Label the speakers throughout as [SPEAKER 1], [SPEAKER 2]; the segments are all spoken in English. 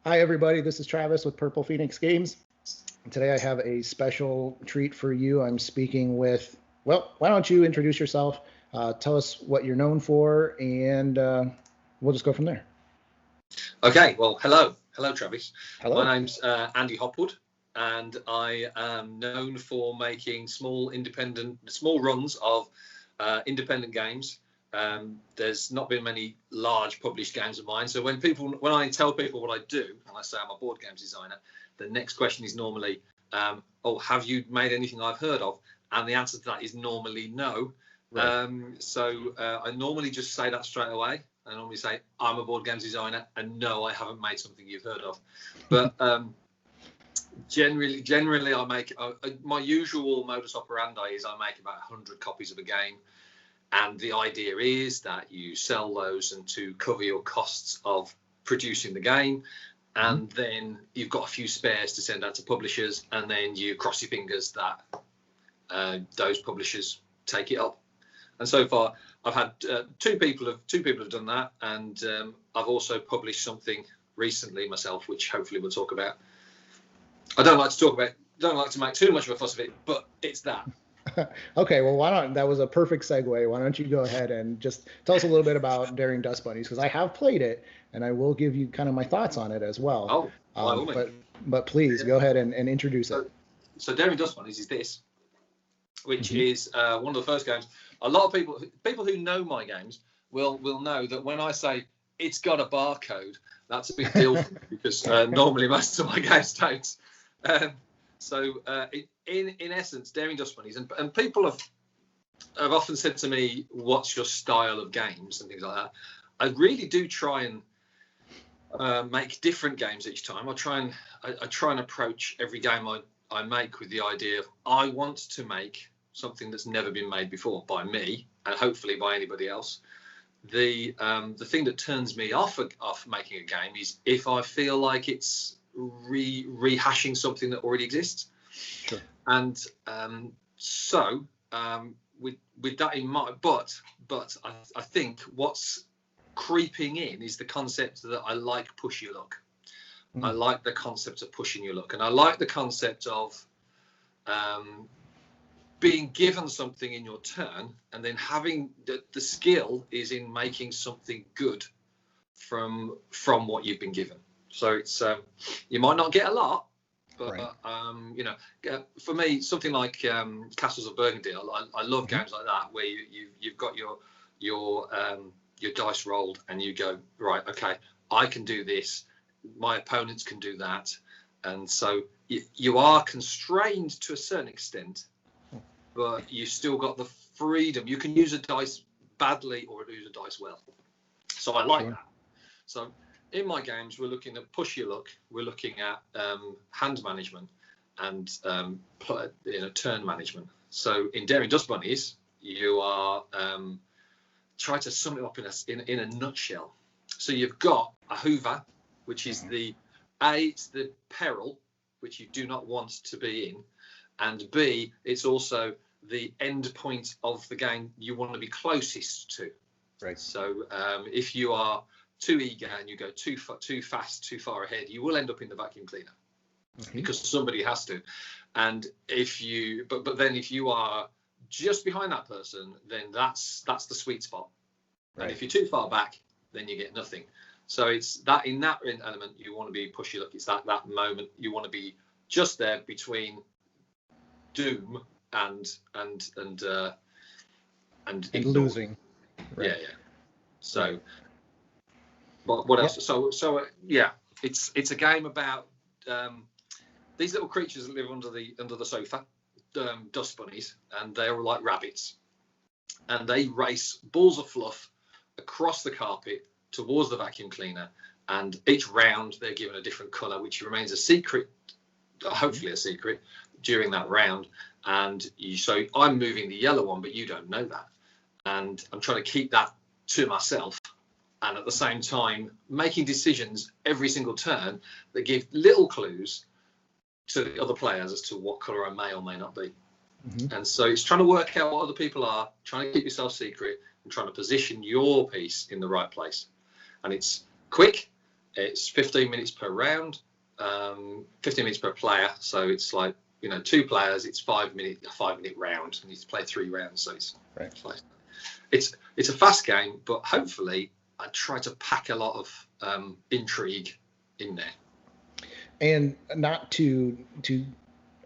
[SPEAKER 1] Hi, everybody. This is Travis with Purple Phoenix Games. Today I have a special treat for you. I'm speaking with, well, why don't you introduce yourself, tell us what you're known for, and we'll just go from there.
[SPEAKER 2] Okay, well, hello, Travis.
[SPEAKER 1] Hello.
[SPEAKER 2] My name's Andy Hopwood, and I am known for making small runs of independent games. There's not been many large published games of mine. So when I tell people what I do, and I say I'm a board games designer, the next question is normally, oh, have you made anything I've heard of? And the answer to that is normally no. Right. I normally just say that straight away. I normally say I'm a board games designer, and no, I haven't made something you've heard of. But generally, I make my usual modus operandi is I make about 100 copies of a game. And the idea is that you sell those and to cover your costs of producing the game. And then you've got a few spares to send out to publishers. And then you cross your fingers that those publishers take it up. And so far, I've had two people have done that. And I've also published something recently myself, which hopefully we'll talk about. I don't like to make too much of a fuss of it, but it's that.
[SPEAKER 1] Okay, well, that was a perfect segue. Why don't you go ahead and just tell us a little bit about Daring Dustbunnies, because I have played it, and I will give you kind of my thoughts on it as well. But please go ahead and introduce it.
[SPEAKER 2] So Daring Dustbunnies is this, which is one of the first games. A lot of people who know my games will know that when I say it's got a barcode, that's a big deal for me, because normally most of my games don't. In essence, Daring Dustbunnies, and people have often said to me, "What's your style of games?" and things like that. I really do try and make different games each time. I try and approach every game I make with the idea of I want to make something that's never been made before by me, and hopefully by anybody else. The thing that turns me off making a game is if I feel like it's rehashing something that already exists.
[SPEAKER 1] Sure.
[SPEAKER 2] And with that in mind, but I think what's creeping in is the concept that I like push your luck. I like the concept of pushing your luck, and I like the concept of being given something in your turn, and then having the skill is in making something good from what you've been given. So it's you might not get a lot, but right. For me, something like Castles of Burgundy, I love games like that where you've got your dice rolled and you go, right, okay, I can do this, my opponents can do that, and so you are constrained to a certain extent, but you still got the freedom. You can use a dice badly or use a dice well. So I like that. So in my games, we're looking at push your luck. We're looking at hand management and turn management. So in Daring Dustbunnies, you are try to sum it up in a nutshell. So you've got a Hoover, which is it's the peril which you do not want to be in, and B, it's also the end point of the game you want to be closest to.
[SPEAKER 1] Right.
[SPEAKER 2] So if you are too eager and you go too fast, too far ahead, you will end up in the vacuum cleaner because somebody has to. And if you, but then if you are just behind that person, then that's the sweet spot. Right. And if you're too far back, then you get nothing. So it's that in that element you want to be push your luck. It's that moment you want to be just there between doom and
[SPEAKER 1] losing. Right.
[SPEAKER 2] Yeah. So. But what else? So it's a game about these little creatures that live under the sofa, dust bunnies, and they're like rabbits, and they race balls of fluff across the carpet towards the vacuum cleaner, and each round they're given a different colour, which remains a secret, hopefully a secret, during that round. And so I'm moving the yellow one, but you don't know that, and I'm trying to keep that to myself. And at the same time, making decisions every single turn that give little clues to the other players as to what colour I may or may not be. And so it's trying to work out what other people are, trying to keep yourself secret, and trying to position your piece in the right place. And it's quick, It's 15 minutes per round, 15 minutes per player. So it's like, 2 players. It's a 5-minute round, and you play 3 rounds. So it's
[SPEAKER 1] right.
[SPEAKER 2] It's a fast game, but hopefully I try to pack a lot of intrigue in there.
[SPEAKER 1] And not to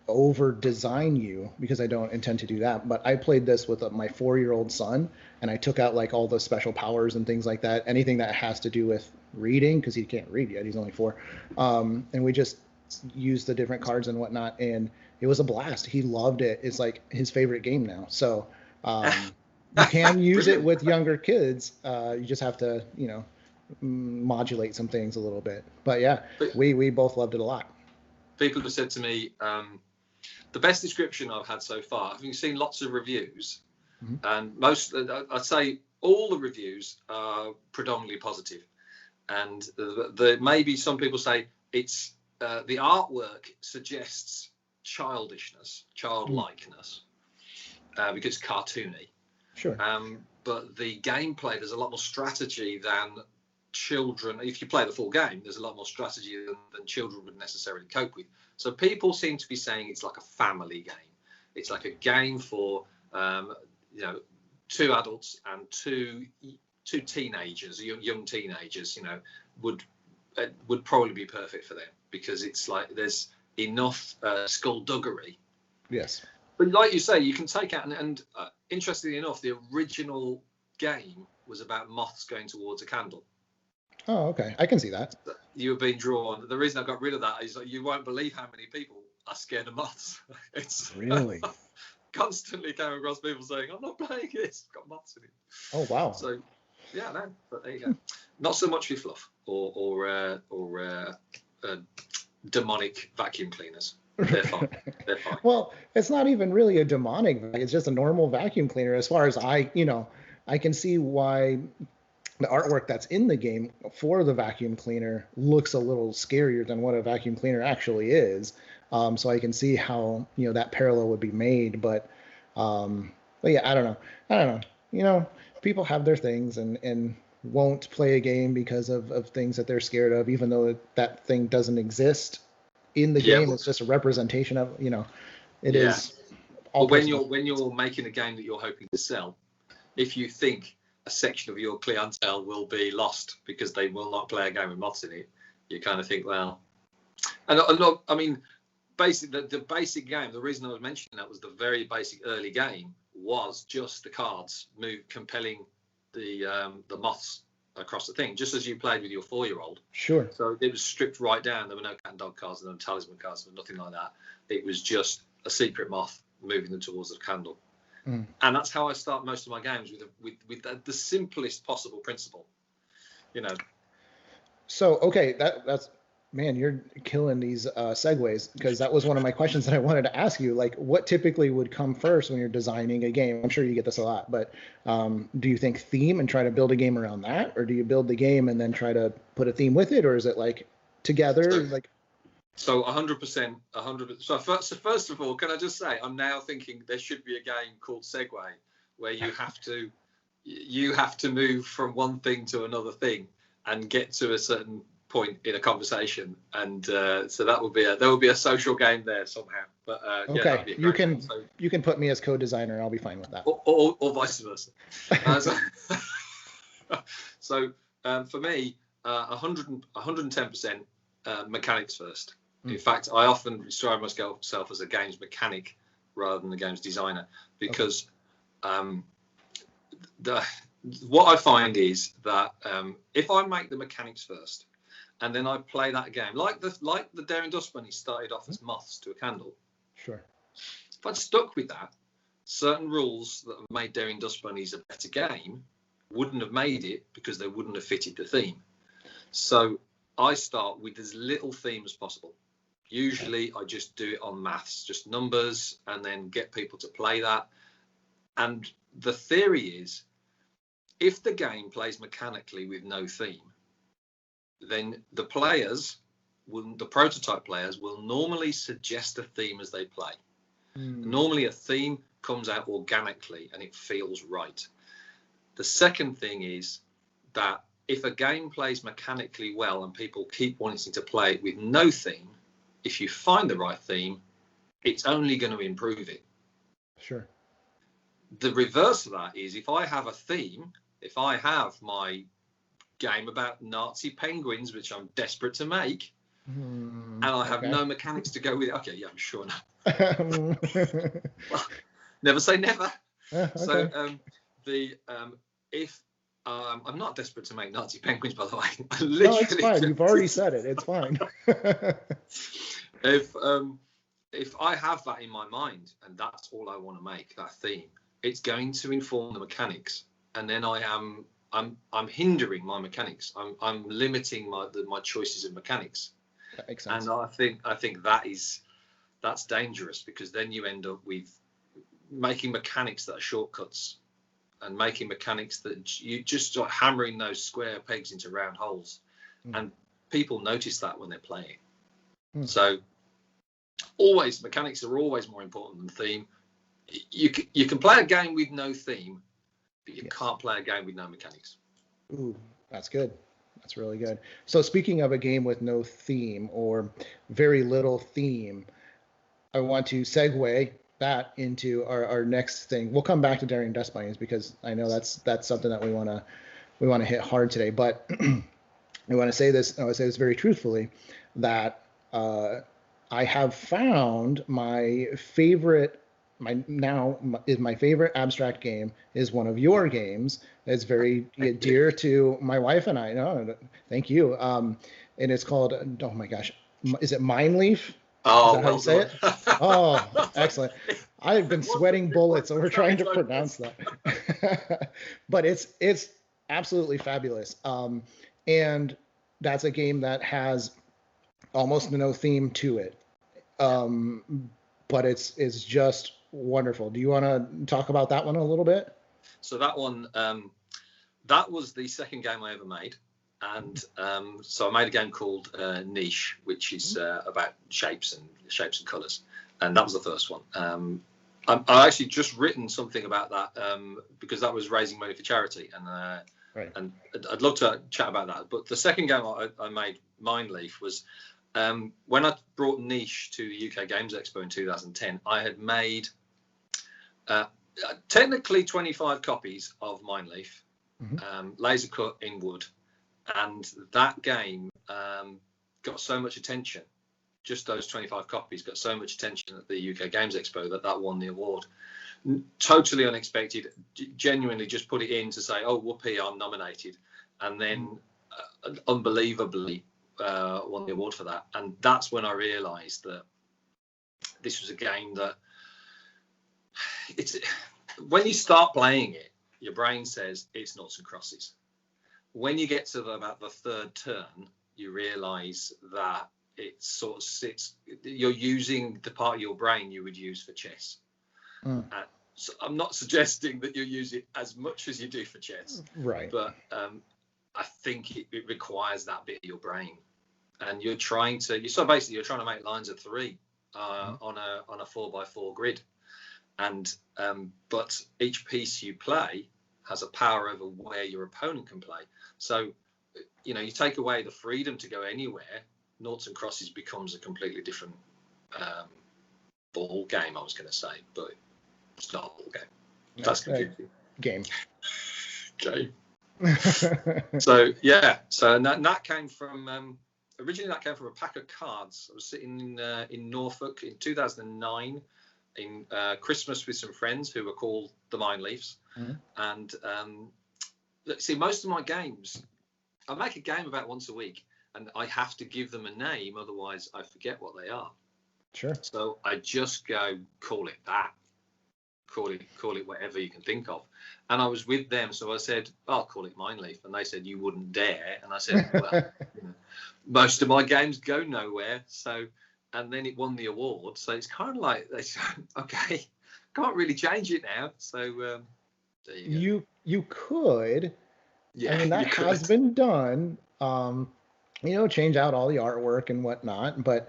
[SPEAKER 1] over design you, because I don't intend to do that, but I played this with my 4-year-old son, and I took out like all the special powers and things like that, anything that has to do with reading, because he can't read yet, he's only 4, and we just used the different cards and whatnot, and it was a blast. He loved it. It's like his favorite game now. So you can use it with younger kids. You just have to modulate some things a little bit, but yeah, we both loved it a lot.
[SPEAKER 2] People have said to me, the best description I've had so far, having seen lots of reviews, and I'd say all the reviews are predominantly positive, and maybe some people say it's the artwork suggests childlikeness, because it's cartoony.
[SPEAKER 1] Sure.
[SPEAKER 2] But the gameplay, there's a lot more strategy than children. If you play the full game, there's a lot more strategy than children would necessarily cope with. So people seem to be saying it's like a family game. It's like a game for 2 adults and two teenagers, young teenagers. Would probably be perfect for them, because it's like there's enough skullduggery.
[SPEAKER 1] Yes.
[SPEAKER 2] But like you say, you can take out and interestingly enough, the original game was about moths going towards a candle.
[SPEAKER 1] Oh, okay. I can see that.
[SPEAKER 2] You were being drawn. The reason I got rid of that is you won't believe how many people are scared of moths. It's
[SPEAKER 1] really
[SPEAKER 2] constantly came across people saying, "I'm not playing this. It's got moths in it."
[SPEAKER 1] Oh wow.
[SPEAKER 2] So yeah, no, but there you go. Not so much with fluff or demonic vacuum cleaners. They're fine. They're fine.
[SPEAKER 1] Well, it's not even really a demonic. It's just a normal vacuum cleaner. As far as I can see why the artwork that's in the game for the vacuum cleaner looks a little scarier than what a vacuum cleaner actually is. So I can see how that parallel would be made. But yeah, I don't know. People have their things and won't play a game because of things that they're scared of, even though that thing doesn't exist in the game. It's just a representation of it is.
[SPEAKER 2] Well, when you're making a game that you're hoping to sell, if you think a section of your clientele will be lost because they will not play a game with moths in it, you kind of think, well, and look, I mean, basically the basic game, the reason I was mentioning that was the very basic early game was just the cards compelling the moths across the thing, just as you played with your 4-year-old.
[SPEAKER 1] Sure.
[SPEAKER 2] So it was stripped right down. There were no cat and dog cards, there were no talisman cards, there was nothing like that. It was just a secret moth moving them towards the candle. And that's how I start most of my games, with the simplest possible principle.
[SPEAKER 1] So okay, that's man, you're killing these segues, because that was one of my questions that I wanted to ask you. Like, what typically would come first when you're designing a game? I'm sure you get this a lot, but do you think theme and try to build a game around that, or do you build the game and then try to put a theme with it, or is it like together?
[SPEAKER 2] So 100%. So first of all, can I just say, I'm now thinking there should be a game called Segway, where you have to move from one thing to another thing and get to a certain point in a conversation, and so there will be a social game there somehow. But
[SPEAKER 1] okay, yeah, you can put me as co-designer, and I'll be fine with that.
[SPEAKER 2] Or vice versa. So for me, 110% mechanics first. In fact, I often describe myself as a games mechanic rather than a games designer, because what I find is that if I make the mechanics first and then I play that game, like the Daring Dustbunnies started off as moths to a candle.
[SPEAKER 1] Sure.
[SPEAKER 2] If I'd stuck with that, certain rules that have made Daring Dustbunnies a better game wouldn't have made it, because they wouldn't have fitted the theme. So I start with as little theme as possible. Usually I just do it on maths, just numbers, and then get people to play that. And the theory is, if the game plays mechanically with no theme, then the prototype players will normally suggest a theme as they play. Normally a theme comes out organically and it feels right. The second thing is that if a game plays mechanically well and people keep wanting to play it with no theme, if you find the right theme, it's only going to improve it.
[SPEAKER 1] Sure.
[SPEAKER 2] The reverse of that is if I have a theme, if I have my game about Nazi penguins, which I'm desperate to make, and I have no mechanics to go with it. Okay, yeah, I'm sure not. Well, never say never.
[SPEAKER 1] Okay.
[SPEAKER 2] So if I'm not desperate to make Nazi penguins, by the way.
[SPEAKER 1] No, it's fine. You've already said it. It's fine.
[SPEAKER 2] If I have that in my mind and that's all I want to make, that theme, it's going to inform the mechanics, and then I'm hindering my mechanics. I'm limiting my choices of mechanics.
[SPEAKER 1] That makes sense.
[SPEAKER 2] And I think that's dangerous, because then you end up with making mechanics that are shortcuts, and making mechanics that you just start hammering those square pegs into round holes, and people notice that when they're playing. So always, mechanics are always more important than theme. You can play a game with no theme, but you can't play a game with no mechanics.
[SPEAKER 1] Ooh, that's good. That's really good. So speaking of a game with no theme or very little theme, I want to segue that into our next thing. We'll come back to Daring Dustbunnies because I know that's something that we want to hit hard today. But I want to say this. I want to say this very truthfully, that I have found my favorite abstract game is one of your games. It's very dear to my wife and I. No, thank you. And it's called, oh my gosh, is it Mijnlieff?
[SPEAKER 2] Oh,
[SPEAKER 1] is that how you say it? Oh, excellent. I've been sweating bullets over trying to pronounce that. But it's absolutely fabulous. And that's a game that has almost no theme to it. But it's just wonderful. Do you want to talk about that one a little bit?
[SPEAKER 2] So that one, that was the second game I ever made. And so I made a game called Niche, which is about shapes and colours, and that was the first one. I actually just written something about that because that was raising money for charity, and
[SPEAKER 1] right.
[SPEAKER 2] And I'd love to chat about that. But the second game I made, Mijnlieff, was when I brought Niche to the UK Games Expo in 2010. I had made technically 25 copies of Mijnlieff, laser cut in wood. And that game got so much attention, just those 25 copies got so much attention at the UK Games Expo that won the award. Totally unexpected, genuinely just put it in to say, oh, whoopee, I'm nominated. And then unbelievably won the award for that. And that's when I realised that this was a game that, when you start playing it, your brain says it's noughts and crosses. When you get to about the third turn, you realise that it sort of sits. You're using the part of your brain you would use for chess. So I'm not suggesting that you use it as much as you do for chess,
[SPEAKER 1] right?
[SPEAKER 2] But I think it requires that bit of your brain, and you're trying to. So basically, you're trying to make lines of three on a 4x4 grid, and but each piece you play has a power over where your opponent can play. So, you take away the freedom to go anywhere, noughts and crosses becomes a completely different ball game, I was going to say, but it's not a ball game.
[SPEAKER 1] No,
[SPEAKER 2] that's confusing.
[SPEAKER 1] Game.
[SPEAKER 2] So, yeah. So that came from, originally that came from a pack of cards. I was sitting in Norfolk in 2009 in Christmas with some friends who were called the Mijnlieffs. And see, most of my games, I make a game about once a week, and I have to give them a name, otherwise I forget what they are.
[SPEAKER 1] Sure.
[SPEAKER 2] So I just go, call it that, call it whatever you can think of. And I was with them, so I said, I'll call it Mijnlieff, and they said, you wouldn't dare. And I said, well, most of my games go nowhere. So, and then it won the award. So it's kind of like they said, okay, can't really change it now. So.
[SPEAKER 1] You could,
[SPEAKER 2] yeah,
[SPEAKER 1] I mean, that has been done, change out all the artwork and whatnot, but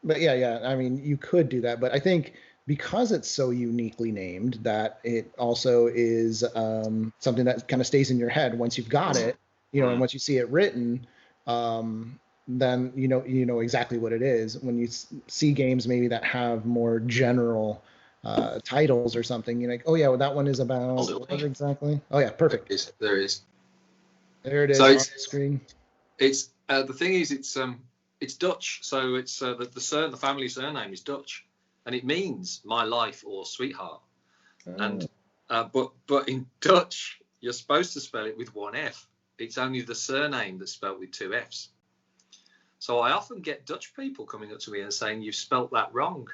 [SPEAKER 1] yeah, I mean, you could do that, but I think because it's so uniquely named that it also is something that kind of stays in your head once you've got it, and once you see it written, then you know exactly what it is. When you see games maybe that have more general titles or something, you're like, oh yeah, well, that one is about what exactly? Oh yeah, perfect.
[SPEAKER 2] There is.
[SPEAKER 1] There it is
[SPEAKER 2] So
[SPEAKER 1] on the screen.
[SPEAKER 2] It's the thing is, it's Dutch, so it's the family surname is Dutch, and it means my life or sweetheart. And but in Dutch, you're supposed to spell it with one F. It's only the surname that's spelled with two F's. So I often get Dutch people coming up to me and saying, "You've spelt that wrong."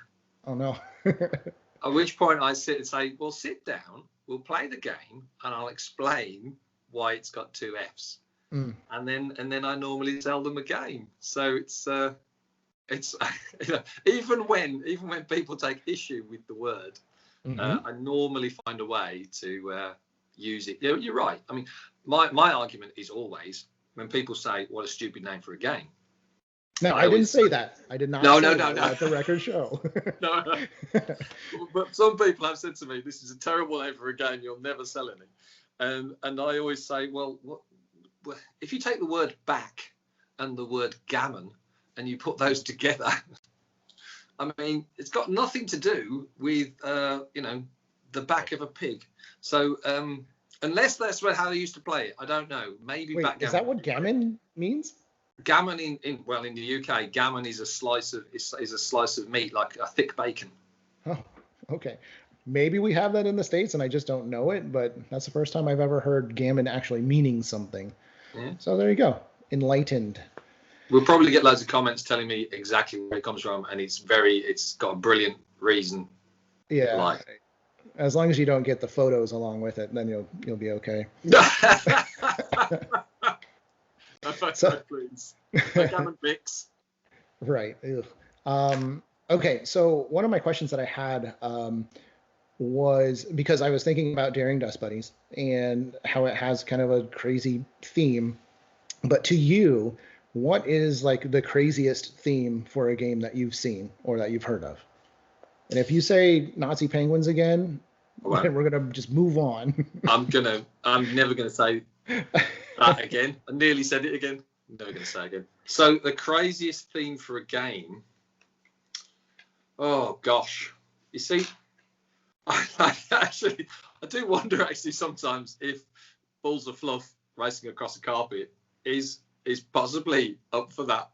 [SPEAKER 1] Oh no.
[SPEAKER 2] At which point I sit and say, "Well, sit down. We'll play the game, and I'll explain why it's got two F's." And then I normally tell them a game. So it's even when people take issue with the word, I normally find a way to use it. You're right. I mean, my argument is always when people say, "What a stupid name for a game."
[SPEAKER 1] No, I didn't say that. I did not.
[SPEAKER 2] No.
[SPEAKER 1] Let the record show.
[SPEAKER 2] No. But some people have said to me, "This is a terrible name for a game. You'll never sell any." And I always say, well, if you take the word back and the word gammon and you put those together, I mean, it's got nothing to do with the back of a pig. So unless that's how they used to play it, I don't know. Maybe backgammon.
[SPEAKER 1] Is that what gammon means?
[SPEAKER 2] Gammon in the UK, gammon is a slice of meat, like a thick bacon.
[SPEAKER 1] Oh, okay. Maybe we have that in the States and I just don't know it, but that's the first time I've ever heard gammon actually meaning something. Yeah. So there you go. Enlightened.
[SPEAKER 2] We'll probably get loads of comments telling me exactly where it comes from, and it's got a brilliant reason.
[SPEAKER 1] Yeah. As long as you don't get the photos along with it, then you'll be okay.
[SPEAKER 2] So, please. Gammon mix.
[SPEAKER 1] Right. Okay. So one of my questions that I had was because I was thinking about Daring Dustbunnies and how it has kind of a crazy theme. But to you, what is like the craziest theme for a game that you've seen or that you've heard of? And if you say Nazi penguins again, we're gonna just move on. I'm
[SPEAKER 2] never gonna say that again. I nearly said it again. I'm never gonna say it again. So the craziest theme for a game. Oh gosh, you see, I do wonder actually sometimes if balls of fluff racing across a carpet is possibly up for that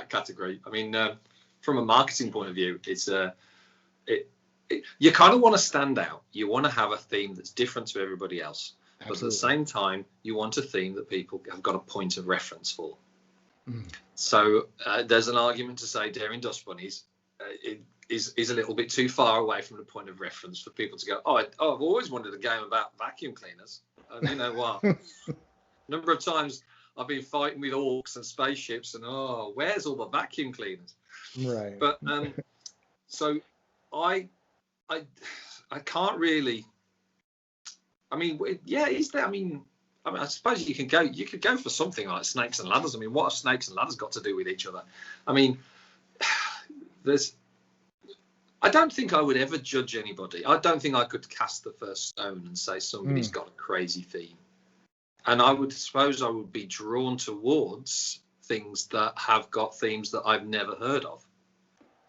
[SPEAKER 2] category. I mean, from a marketing point of view, it's you kind of want to stand out. You want to have a theme that's different to everybody else. Absolutely. But at the same time, you want a theme that people have got a point of reference for. So there's an argument to say Daring Dustbunnies is a little bit too far away from the point of reference for people to go, I've always wanted a game about vacuum cleaners. And you know what? A number of times I've been fighting with orcs and spaceships and, where's all the vacuum cleaners? Right. But so I can't really. I mean, yeah, is there? I mean, I suppose you could go for something like Snakes and Ladders. I mean, what have Snakes and Ladders got to do with each other? I mean, I don't think I would ever judge anybody. I don't think I could cast the first stone and say somebody's got a crazy theme. And I would suppose I would be drawn towards things that have got themes that I've never heard of.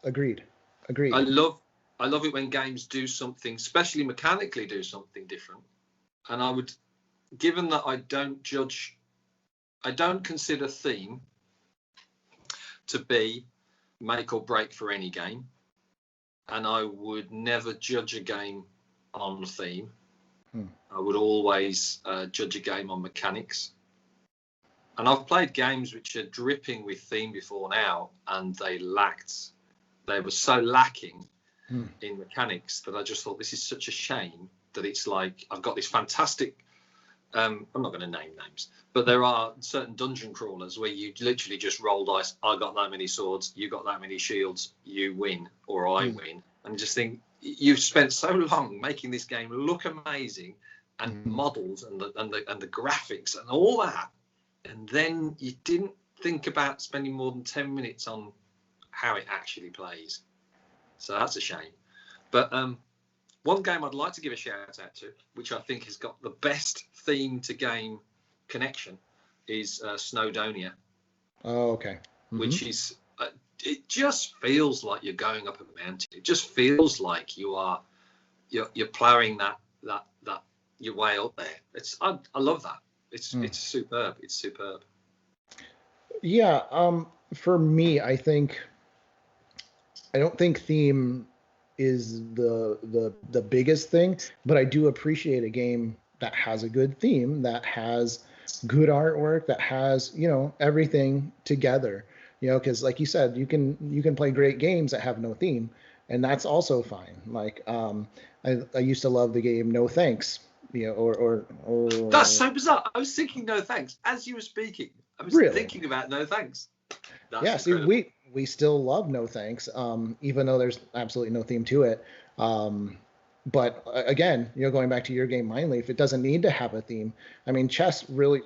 [SPEAKER 2] Agreed. I love it when games do something, especially mechanically do something different. And I would, given that I don't consider theme to be make or break for any game. And I would never judge a game on theme. I would always judge a game on mechanics. And I've played games which are dripping with theme before now, and they were so lacking in mechanics that I just thought this is such a shame that it's like I've got this fantastic. I'm not going to name names, but there are certain dungeon crawlers where you literally just roll dice. I got that many swords, you got that many shields, you win, or I win. And just think you've spent so long making this game look amazing, and models and the graphics and all that, and then you didn't think about spending more than 10 minutes on how it actually plays. So that's a shame. But one game I'd like to give a shout out to, which I think has got the best theme to game connection, is Snowdonia.
[SPEAKER 1] Oh, okay. Mm-hmm.
[SPEAKER 2] Which is, it just feels like you're going up a mountain. It just feels like you're ploughing that your way up there. I love that. It's superb. It's superb.
[SPEAKER 1] Yeah. For me, I don't think theme is the biggest thing, but I do appreciate a game that has a good theme, that has good artwork, that has, everything together, because like you said, you can play great games that have no theme, and that's also fine. Like, I used to love the game No Thanks, or
[SPEAKER 2] that's so bizarre. I was thinking No Thanks as you were speaking. I was
[SPEAKER 1] really
[SPEAKER 2] thinking about No Thanks. That's
[SPEAKER 1] yeah,
[SPEAKER 2] incredible.
[SPEAKER 1] See, we still love No Thanks, even though there's absolutely no theme to it. But again, going back to your game, Mijnlieff, it doesn't need to have a theme. I mean, chess really,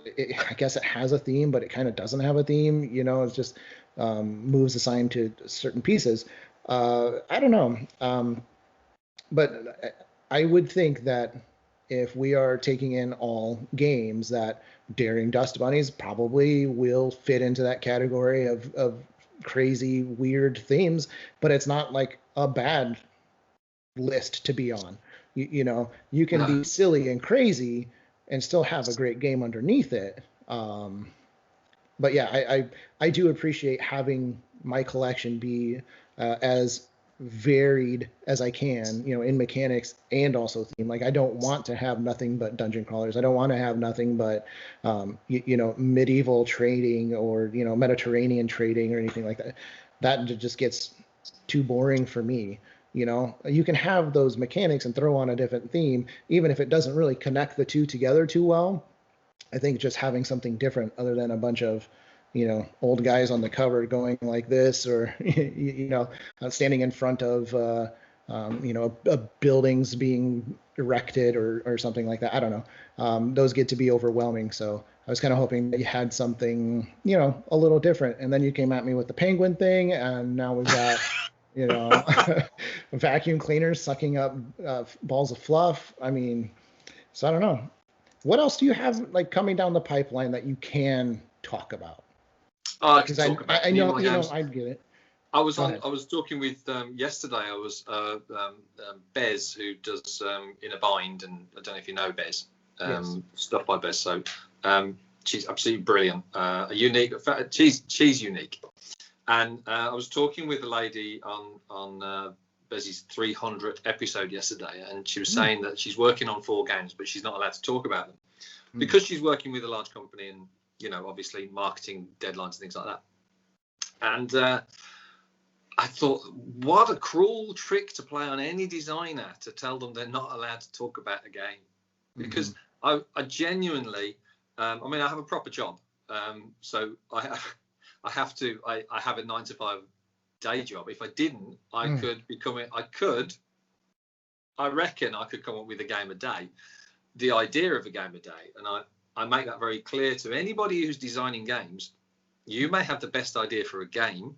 [SPEAKER 1] I guess it has a theme, but it kind of doesn't have a theme. It's just moves assigned to certain pieces. I don't know. But I would think that if we are taking in all games, that Daring Dustbunnies probably will fit into that category of crazy, weird themes, but it's not like a bad list to be on. You can be silly and crazy and still have a great game underneath it. But yeah, I do appreciate having my collection be as varied as I can, in mechanics and also theme. Like, I don't want to have nothing but dungeon crawlers. I don't want to have nothing but medieval trading or Mediterranean trading or anything like that. That just gets too boring for me. You can have those mechanics and throw on a different theme, even if it doesn't really connect the two together too well. I think just having something different other than a bunch of old guys on the cover going like this, or standing in front of buildings being erected or something like that. I don't know. Those get to be overwhelming. So I was kind of hoping that you had something a little different. And then you came at me with the penguin thing, and now we've got vacuum cleaners sucking up balls of fluff. I mean, so I don't know. What else do you have like coming down the pipeline that you can talk about?
[SPEAKER 2] I can talk about.
[SPEAKER 1] I know, I get it.
[SPEAKER 2] I was talking with yesterday. I was Bez, who does In a Bind, and I don't know if you know Bez.
[SPEAKER 1] Yes.
[SPEAKER 2] Stuff by Bez. So she's absolutely brilliant. Unique. She's unique. And I was talking with a lady on Bez's 300th episode yesterday, and she was saying that she's working on 4 games, but she's not allowed to talk about them because she's working with a large company and, obviously marketing deadlines and things like that. And I thought, what a cruel trick to play on any designer to tell them they're not allowed to talk about a game. Because I genuinely, I have a proper job. So I have a 9 to 5 day job. If I didn't, I reckon I could come up with a game a day, the idea of a game a day. And I make that very clear to anybody who's designing games. You may have the best idea for a game,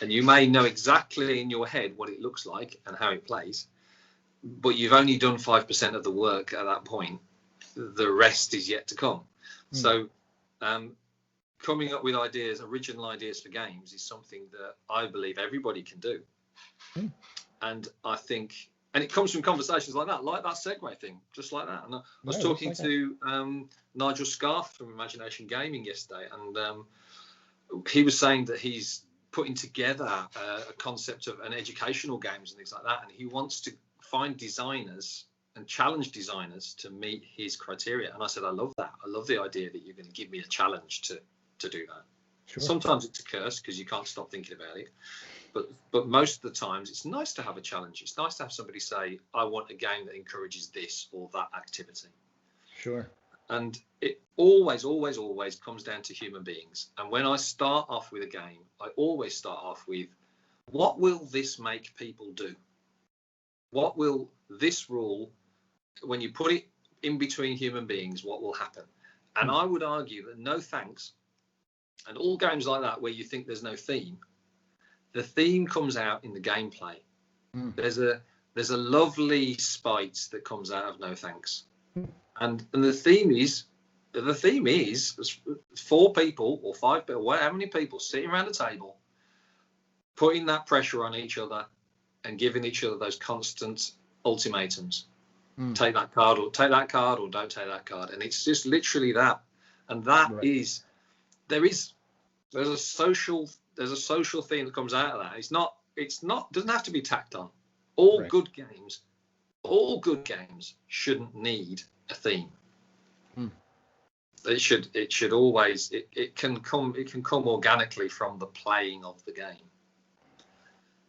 [SPEAKER 2] and you may know exactly in your head what it looks like and how it plays, but you've only done 5% of the work at that point. The rest is yet to come. So coming up with ideas, original ideas for games, is something that I believe everybody can do. And I think, and it comes from conversations like that segue thing, just like that. And I was talking to Nigel Scarf from Imagination Gaming yesterday, and he was saying that he's putting together a concept of an educational games and things like that, and he wants to find designers and challenge designers to meet his criteria. And I said, I love that. I love the idea that you're going to give me a challenge to do that. Sure. Sometimes it's a curse because you can't stop thinking about it, but most of the times it's nice to have a challenge. It's nice to have somebody say, I want a game that encourages this or that activity.
[SPEAKER 1] Sure.
[SPEAKER 2] And it always comes down to human beings. And when I start off with a game, I always start off with, what will this make people do? What will this rule, when you put it in between human beings, what will happen? And I would argue that No Thanks, and all games like that where you think there's no theme, the theme comes out in the gameplay. There's there's a lovely spite that comes out of no thanks, and the theme is 4 people or 5 people, how many people sitting around a table, putting that pressure on each other and giving each other those constant ultimatums. Take that card, or take that card, or don't take that card. And it's just literally that. And that is, there's a social thing that comes out of that. It's not doesn't have to be tacked on. All good games shouldn't need a theme. It should always, it can come organically from the playing of the game.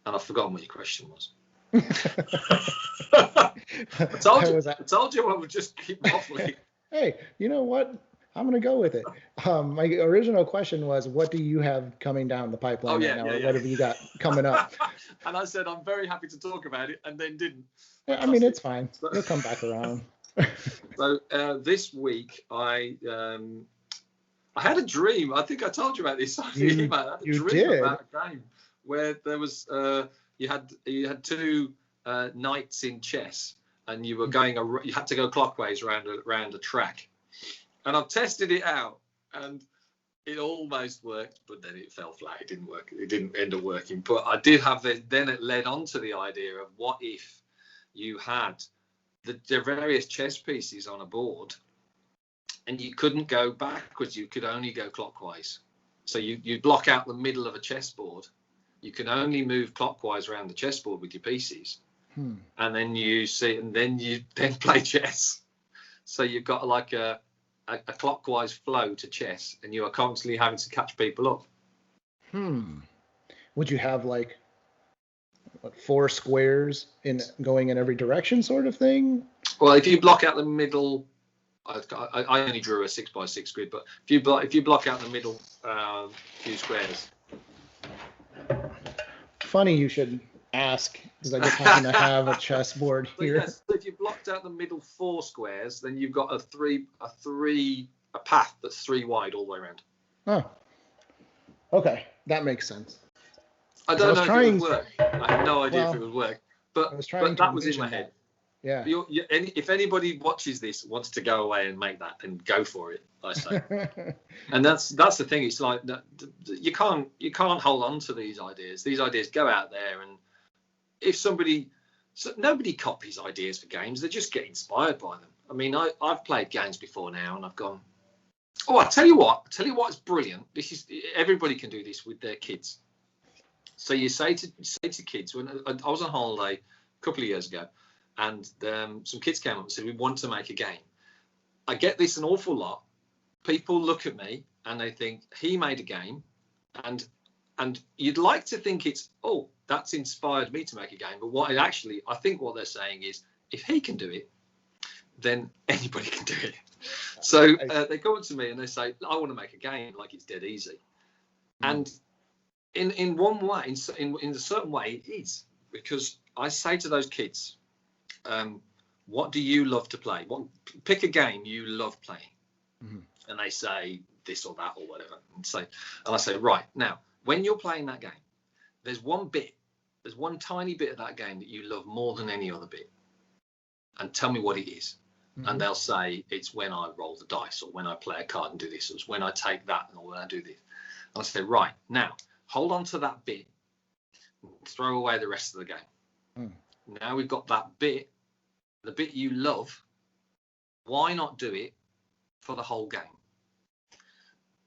[SPEAKER 2] And I've forgotten what your question was. I told you I would just keep waffling.
[SPEAKER 1] Hey, you know what? I'm going to go with it. My original question was, what do you have coming down the pipeline right now? What have you got coming up?
[SPEAKER 2] And I said, I'm very happy to talk about it, and then didn't.
[SPEAKER 1] I mean, it's fine. You'll come back around.
[SPEAKER 2] So this week, I had a dream. I think I told you about this. I had a dream about a game where there was you had 2 knights in chess, and you were going. You had to go clockwise around a track. And I've tested it out, and it almost worked, but then it fell flat. It didn't work. It didn't end up working. But I did have then it led on to the idea of what if you had the various chess pieces on a board, and you couldn't go backwards. You could only go clockwise. So you block out the middle of a chessboard. You can only move clockwise around the chessboard with your pieces, and then you play chess. So you've got like a clockwise flow to chess, and you are constantly having to catch people up.
[SPEAKER 1] Would you have like 4 squares going in every direction sort of thing?
[SPEAKER 2] Well, if you block out the middle, I only drew a 6x6 grid, but if you block out the middle few squares.
[SPEAKER 1] Funny you should ask, because I just happen to have a chessboard here.
[SPEAKER 2] Yes, so if you blocked out the middle 4 squares, then you've got a path that's 3 wide all the way around.
[SPEAKER 1] Oh, okay, that makes sense.
[SPEAKER 2] I don't know if it would work. I have no idea if it would work, but that was in my head.
[SPEAKER 1] Yeah.
[SPEAKER 2] If anybody watches this wants to go away and make that, then go for it, I say. And that's the thing. It's like you can't hold on to these ideas. These ideas go out there, and if nobody copies ideas for games, they just get inspired by them. I mean, I've played games before now, and I've gone, oh, I tell you what's brilliant. This is, everybody can do this with their kids. So you say to kids, when I was on holiday a couple of years ago, and some kids came up and said, we want to make a game. I get this an awful lot. People look at me and they think, he made a game, and you'd like to think it's, oh, that's inspired me to make a game. But I think what they're saying is, if he can do it, then anybody can do it. So they come up to me and they say, I want to make a game, like it's dead easy. And in one way, in a certain way, it is, because I say to those kids, what do you love to play? Pick a game you love playing. And they say this or that or whatever. And I say, right, now, when you're playing that game, there's one tiny bit of that game that you love more than any other bit. And tell me what it is. And they'll say, it's when I roll the dice, or when I play a card and do this, or it's when I take that, or when I do this. And I say, right, now, hold on to that bit, throw away the rest of the game. Now we've got that bit, the bit you love. Why not do it for the whole game?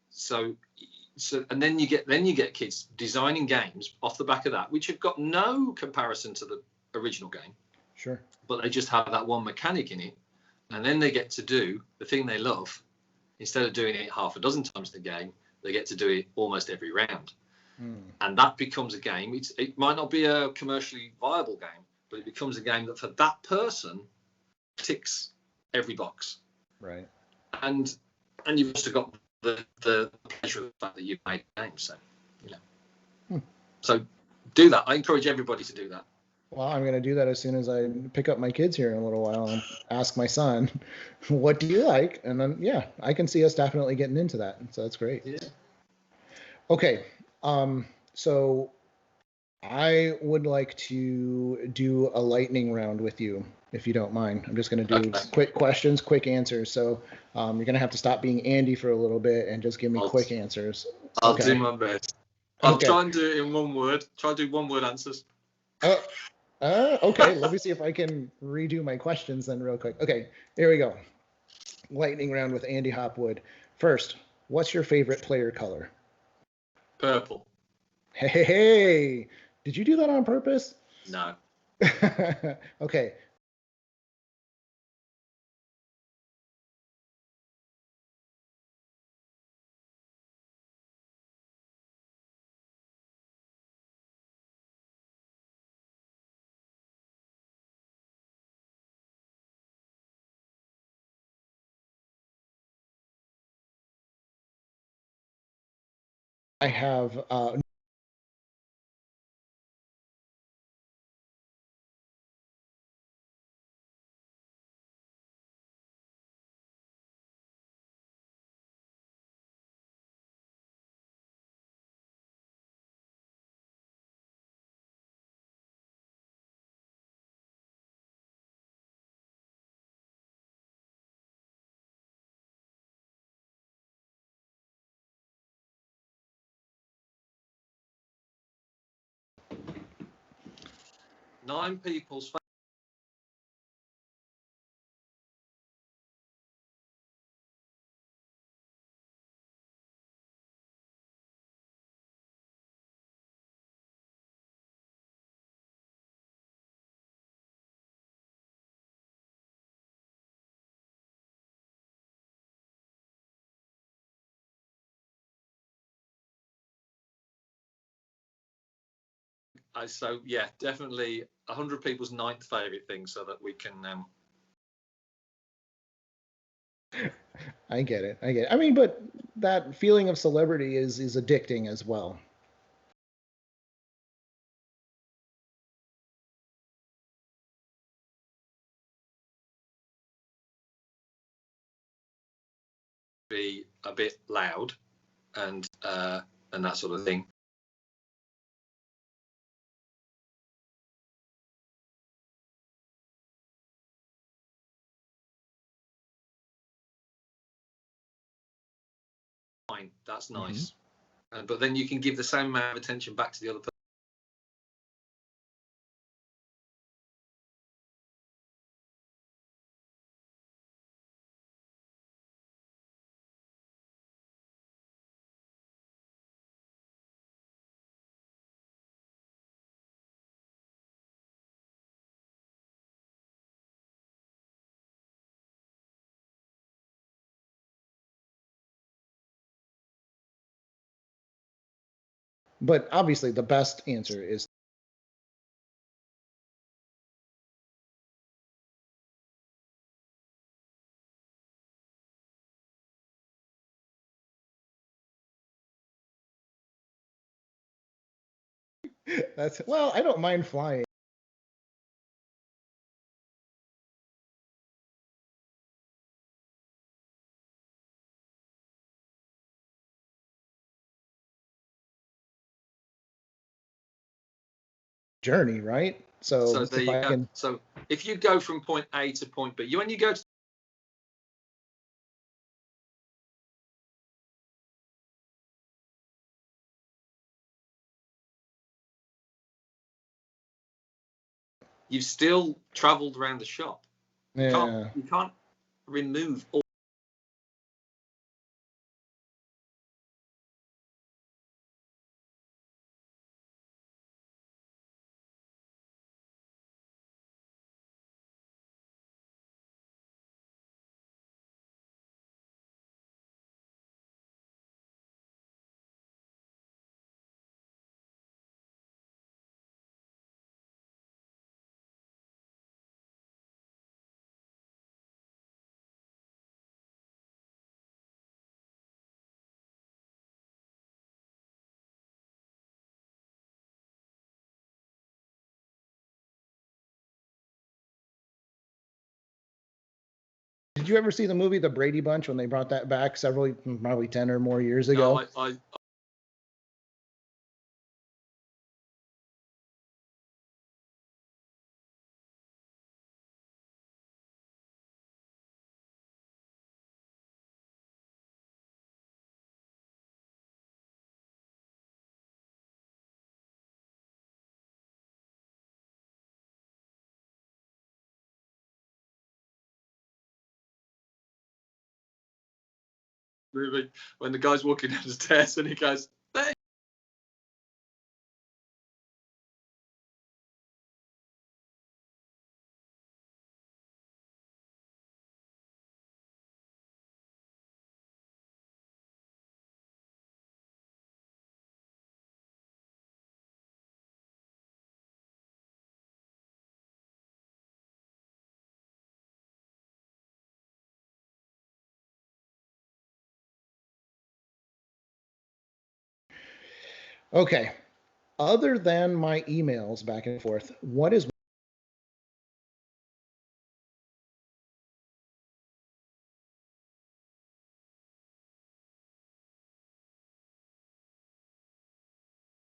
[SPEAKER 2] So and then you get kids designing games off the back of that, which have got no comparison to the original game.
[SPEAKER 1] Sure. But
[SPEAKER 2] they just have that one mechanic in it, and then they get to do the thing they love. Instead of doing it half a dozen times in the game, they get to do it almost every round. And that becomes a game. It might not be a commercially viable game, but it becomes a game that for that person ticks every box.
[SPEAKER 1] Right.
[SPEAKER 2] And you've also got the pleasure of the fact that you've made a game. So, So do that. I encourage everybody to do that.
[SPEAKER 1] Well, I'm going to do that as soon as I pick up my kids here in a little while and ask my son, what do you like? And then, I can see us definitely getting into that. So that's great.
[SPEAKER 2] Yeah.
[SPEAKER 1] Okay. So I would like to do a lightning round with you, if you don't mind. I'm just going to do quick questions, quick answers. So you're going to have to stop being Andy for a little bit and just give me quick answers.
[SPEAKER 2] I'll do my best. I'll try and do it in one word. Try to do one-word answers.
[SPEAKER 1] Okay, let me see if I can redo my questions then real quick. Okay, here we go. Lightning round with Andy Hopwood. First, what's your favorite player color?
[SPEAKER 2] Purple.
[SPEAKER 1] Hey, did you do that on purpose?
[SPEAKER 2] No.
[SPEAKER 1] Okay. I have
[SPEAKER 2] 9 people's so yeah, definitely 100 people's 9th favorite thing, so that we can.
[SPEAKER 1] I get it. I mean, but that feeling of celebrity is addicting as well.
[SPEAKER 2] Be a bit loud and that sort of thing. Fine, that's nice. Mm-hmm. But then you can give the same amount of attention back to the other person.
[SPEAKER 1] But obviously, the best answer is that's well. I don't mind flying. Journey, right? So
[SPEAKER 2] there you go. So if you go from point A to point B, when you go to you've still traveled around the shop.
[SPEAKER 1] Yeah.
[SPEAKER 2] You can't remove all.
[SPEAKER 1] Did you ever see the movie The Brady Bunch when they brought that back several, probably 10 or more years ago?
[SPEAKER 2] No, movie when the guy's walking down the stairs and he goes, "There."
[SPEAKER 1] Okay. Other than my emails back and forth, what is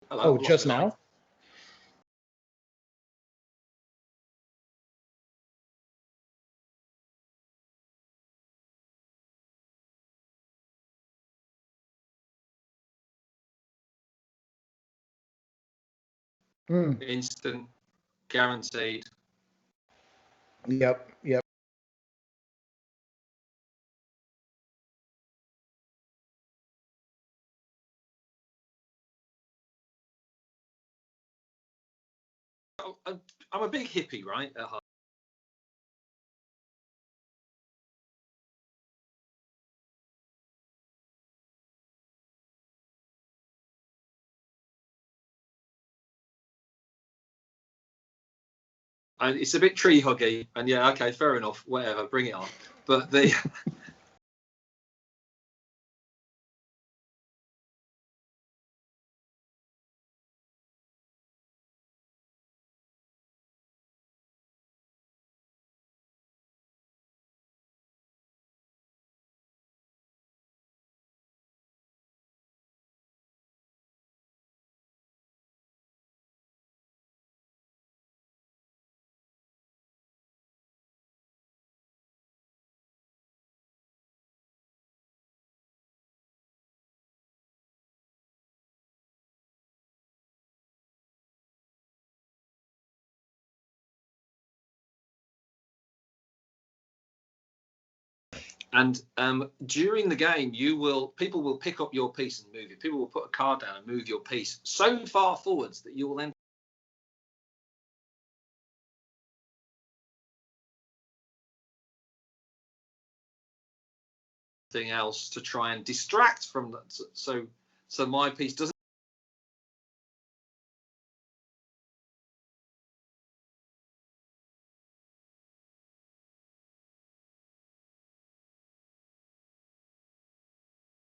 [SPEAKER 2] Hello,
[SPEAKER 1] just now?
[SPEAKER 2] Instant, guaranteed.
[SPEAKER 1] Yep, yep.
[SPEAKER 2] I'm a big hippie, right? At heart. And it's a bit tree huggy, and yeah, okay, fair enough, whatever, bring it on. But the and during the game, people will pick up your piece and move it. People will put a card down and move your piece so far forwards that you will then something else to try and distract from that. So my piece doesn't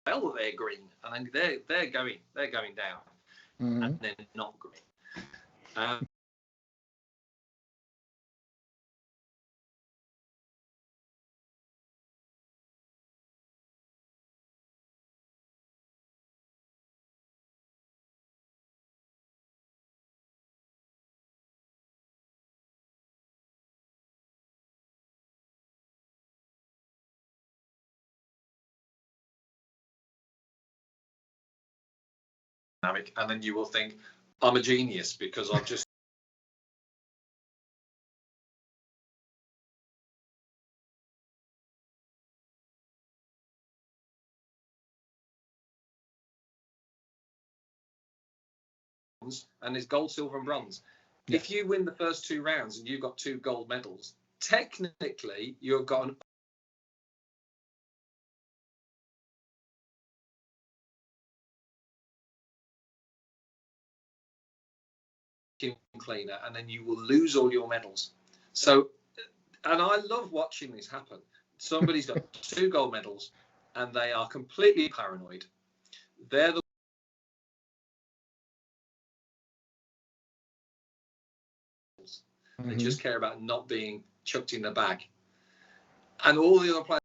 [SPEAKER 2] tell that they're green, and then they're going down, and they're not green. And then you will think, I'm a genius because I've just and it's gold, silver, and bronze. Yes. If you win the first 2 rounds and you've got 2 gold medals, technically you've got an cleaner, and then you will lose all your medals. So, and I love watching this happen. Somebody's got 2 gold medals and they are completely paranoid. They're the they just care about not being chucked in the bag. And all the other players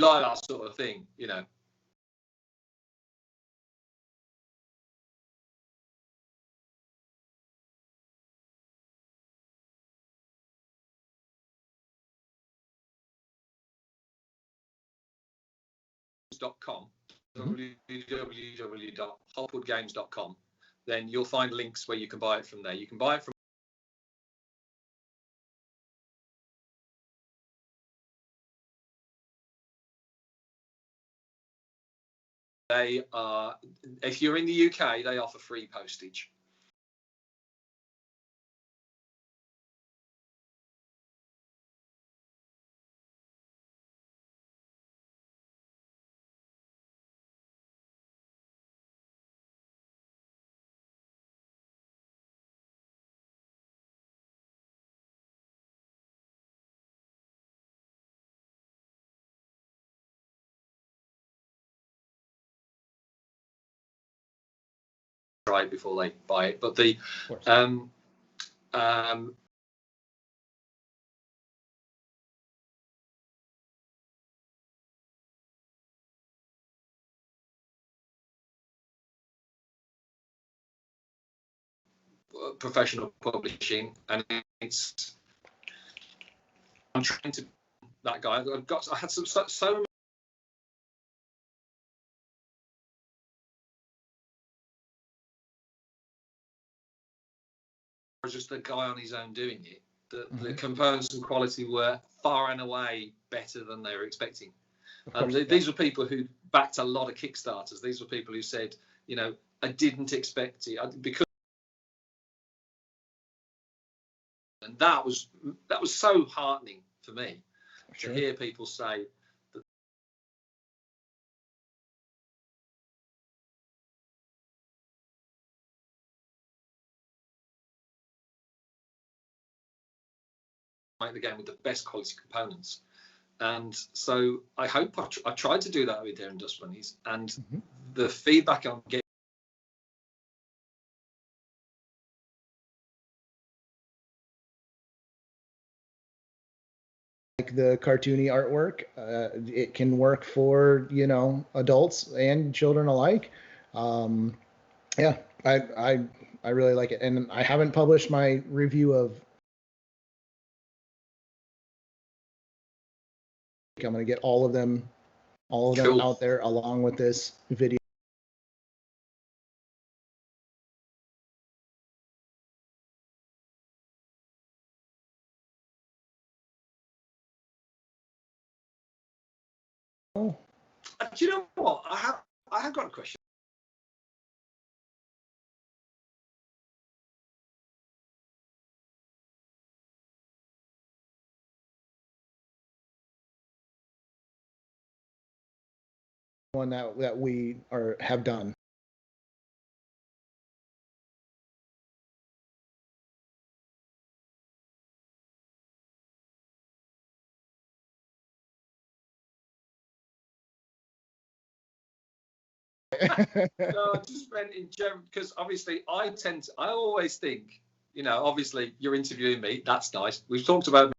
[SPEAKER 2] like that sort of thing, you know. hopwoodgames.com, www.hopwoodgames.com, then you'll find links where you can buy it from there. You can buy it from they are, if you're in the UK, they offer free postage. Try before they buy it, but the professional publishing, and I'm trying to that guy. I had so many. Just a guy on his own doing it. The components and quality were far and away better than they were expecting. And these were people who backed a lot of Kickstarters. These were people who said, you know, I didn't expect it because, and that was so heartening for me to hear people say that. Make the game with the best quality components, and so I hope I tried to do that with Daring Dustbunnies, and the feedback I'm getting.
[SPEAKER 1] Like the cartoony artwork, it can work for, you know, adults and children alike. Yeah, I really like it, and I haven't published my review of. I'm going to get all of them cool. Out there along with this video.
[SPEAKER 2] Do you know what? I have got a question.
[SPEAKER 1] One that we have done.
[SPEAKER 2] No, I just meant in general, because obviously I always think, you know, obviously you're interviewing me, that's nice. We've talked about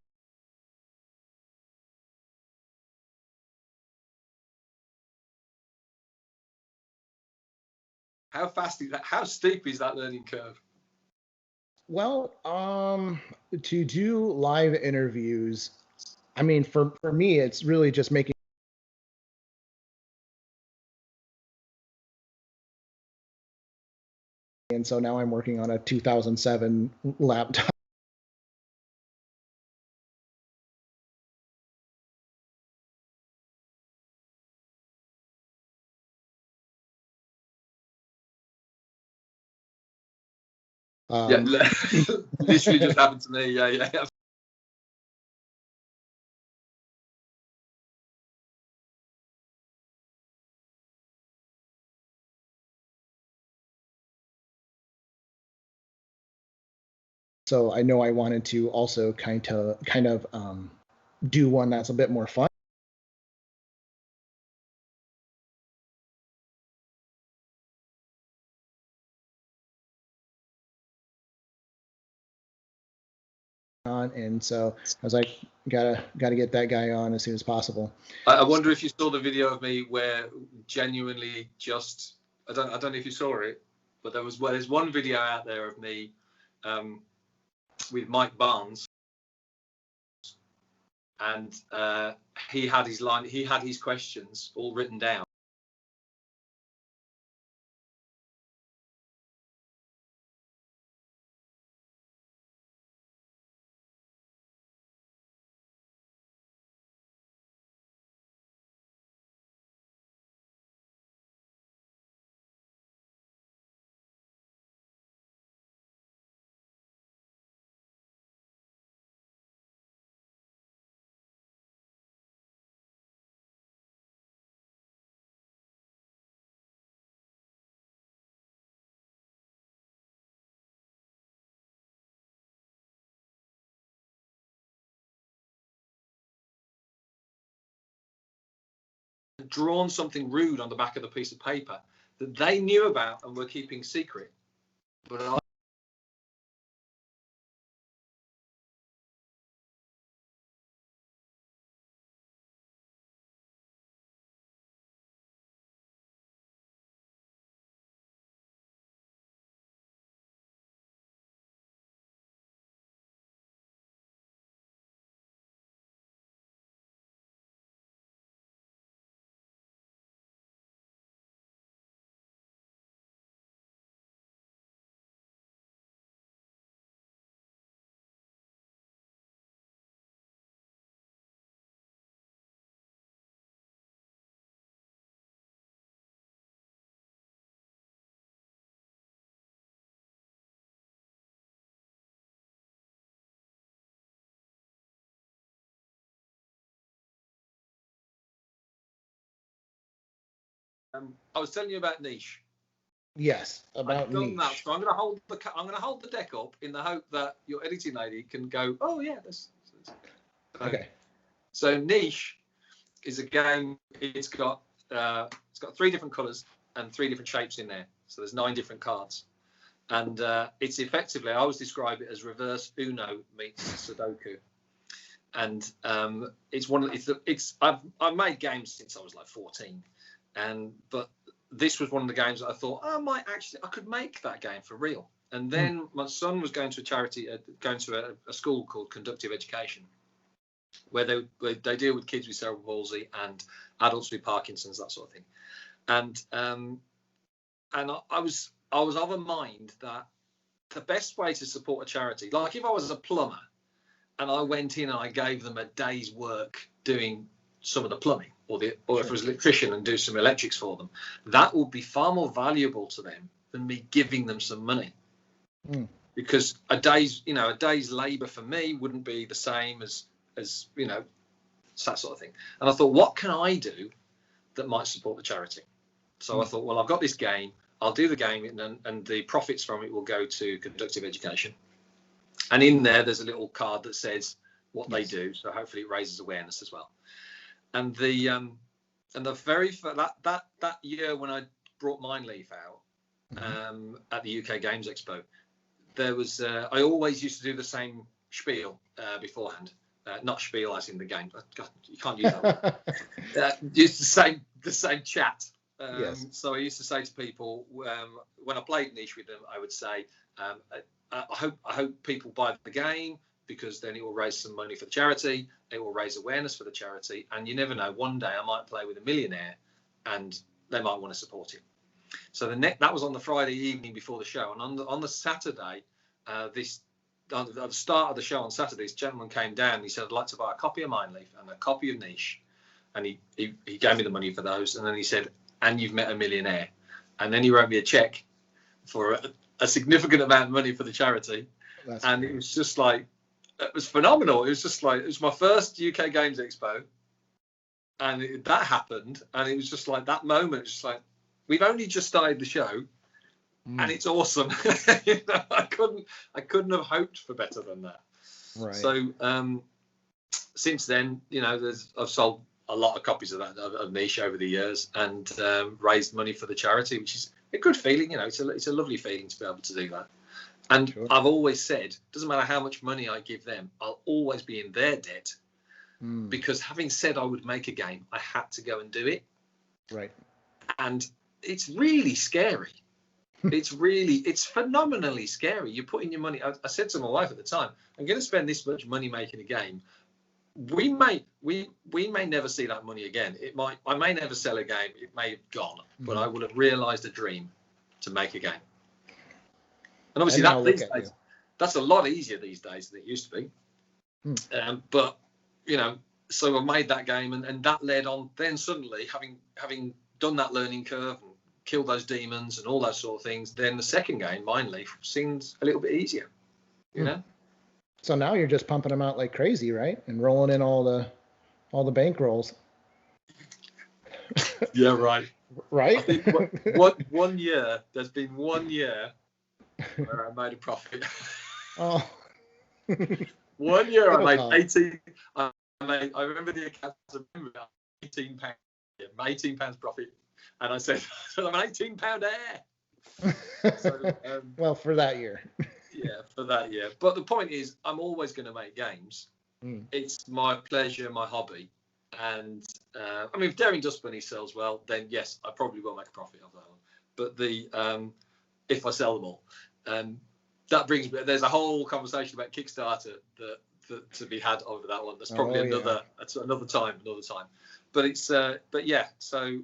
[SPEAKER 2] how fast is that, how steep is that learning curve?
[SPEAKER 1] Well, to do live interviews, I mean, for me, it's really just making. And so now I'm working on a 2007 laptop.
[SPEAKER 2] Yeah, literally just happened to me. Yeah.
[SPEAKER 1] So I know I wanted to also kind of do one that's a bit more fun. And so I was like, gotta get that guy on as soon as possible.
[SPEAKER 2] I wonder if you saw the video of me where genuinely just I don't know if you saw it, but there's one video out there of me with Mike Barnes, and he had his questions all written down. drawn something rude on the back of the piece of paper that they knew about and were keeping secret. But I was telling you about niche.
[SPEAKER 1] Yes, about
[SPEAKER 2] I've done
[SPEAKER 1] niche.
[SPEAKER 2] that, so I'm going to hold the deck up in the hope that your editing lady can go, oh yeah, that's
[SPEAKER 1] Okay.
[SPEAKER 2] So niche is a game. It's got 3 different colours and 3 different shapes in there. So there's 9 different cards, and it's effectively, I always describe it as reverse Uno meets Sudoku. And I've made games since I was like 14, but this was one of the games that I thought I could make that game for real. And then my son was going to a charity, going to a school called Conductive Education, where they deal with kids with cerebral palsy and adults with Parkinson's, that sort of thing. And I was of a mind that the best way to support a charity, like if I was a plumber and I went in and I gave them a day's work doing some of the plumbing, or if it was an electrician and do some electrics for them, that would be far more valuable to them than me giving them some money. Because a day's labour for me wouldn't be the same as that sort of thing. And I thought, what can I do that might support the charity? So I thought, well, I've got this game, I'll do the game, and the profits from it will go to Conductive Education. And in there's a little card that says what they do, so hopefully it raises awareness as well. And the very that year when I brought Mijnlieff out at the UK Games Expo, there was I always used to do the same spiel beforehand, not spiel as in the game. God, you can't use that. Just the same chat. So I used to say to people when I played niche with them, I would say, I hope people buy the game, because then it will raise some money for the charity, it will raise awareness for the charity, and you never know, one day I might play with a millionaire and they might want to support it. So that was on the Friday evening before the show, and on the Saturday, at the start of the show on Saturday, this gentleman came down and he said, I'd like to buy a copy of Mijnlieff and a copy of Niche, and he gave me the money for those, and then he said, and you've met a millionaire, and then he wrote me a check for a significant amount of money for the charity. And it was just like, it was phenomenal. It was just like, it was my first UK Games Expo, and that happened, and it was just like that moment, just like, we've only just started the show, and it's awesome. I couldn't have hoped for better than that.
[SPEAKER 1] Right.
[SPEAKER 2] So since then, I've sold a lot of copies of that of Niche over the years, and raised money for the charity, which is a good feeling. It's a lovely feeling to be able to do that. And I've always said, doesn't matter how much money I give them, I'll always be in their debt, because having said I would make a game, I had to go and do it.
[SPEAKER 1] Right.
[SPEAKER 2] And it's really scary. It's phenomenally scary. You're putting your money. I said to my wife at the time, I'm going to spend this much money making a game. We may never see that money again. I may never sell a game. It may have gone, but I will have realized a dream to make a game. And obviously that's a lot easier these days than it used to be. But so I made that game, and that led on. Then suddenly, having done that learning curve and killed those demons and all those sort of things, then the second game, Mijnlieff, seems a little bit easier.
[SPEAKER 1] So now you're just pumping them out like crazy, right? And rolling in all the bank rolls.
[SPEAKER 2] Yeah, right.
[SPEAKER 1] Right.
[SPEAKER 2] I think one year, there's been 1 year where I made a profit.
[SPEAKER 1] Oh.
[SPEAKER 2] 1 year I made 18. I remember the account. I remember £18 £18 profit, and I said, I'm an £18 heir. So,
[SPEAKER 1] well, for that year.
[SPEAKER 2] Yeah, for that year. But the point is, I'm always going to make games. It's my pleasure, my hobby. And I mean, if Daring Dustbunnies sells well, then yes, I probably will make a profit of that one. But if I sell them all, that brings me. There's a whole conversation about Kickstarter that to be had over that one. That's probably another time. But it's but yeah. So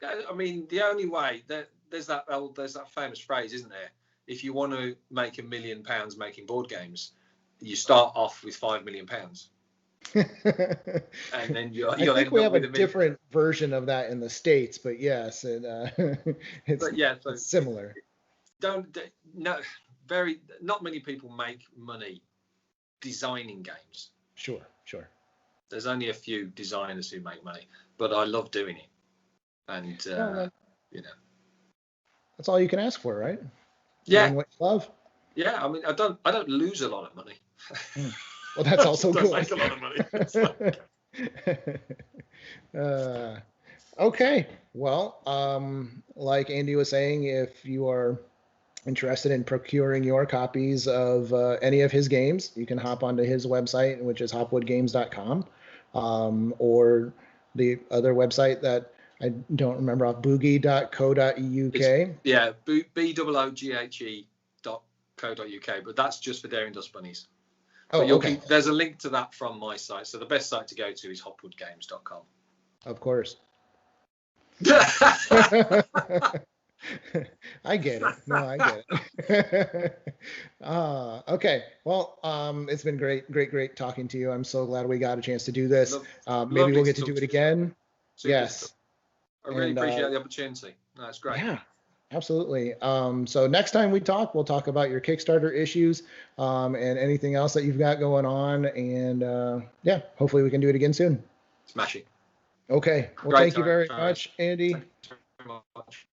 [SPEAKER 2] I mean, the only way there's that famous phrase, isn't there? If you want to make £1 million making board games, you start off with £5 million. And then you'll
[SPEAKER 1] I think we have a different version of that in the States, but yes, it's similar.
[SPEAKER 2] Not many people make money designing games.
[SPEAKER 1] Sure.
[SPEAKER 2] There's only a few designers who make money, but I love doing it. And
[SPEAKER 1] that's all you can ask for, right?
[SPEAKER 2] Yeah.
[SPEAKER 1] Doing what you love.
[SPEAKER 2] Yeah, I mean, I don't lose a lot of money.
[SPEAKER 1] Well, that's also good.
[SPEAKER 2] Make a lot of money.
[SPEAKER 1] Okay. Well, like Andy was saying, if you are interested in procuring your copies of any of his games, you can hop onto his website, which is hopwoodgames.com, or the other website that I don't remember off, boogie.co.uk.
[SPEAKER 2] Yeah, booghe.co.uk, but that's just for Daring Dustbunnies.
[SPEAKER 1] Oh, okay.
[SPEAKER 2] There's a link to that from my site. So the best site to go to is hopwoodgames.com.
[SPEAKER 1] Of course. I get it. No, I get it. Okay. Well, it's been great talking to you. I'm so glad we got a chance to do this. Maybe we'll get to do it again. Yes.
[SPEAKER 2] I really appreciate the opportunity. No, it's great.
[SPEAKER 1] Yeah, absolutely. So next time we talk, we'll talk about your Kickstarter issues and anything else that you've got going on. And hopefully we can do it again soon.
[SPEAKER 2] Smashing.
[SPEAKER 1] Okay. Well, thank you very much, Andy.
[SPEAKER 2] Thank you very much.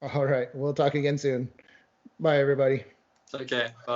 [SPEAKER 1] All right. We'll talk again soon. Bye, everybody.
[SPEAKER 2] Take care. Bye.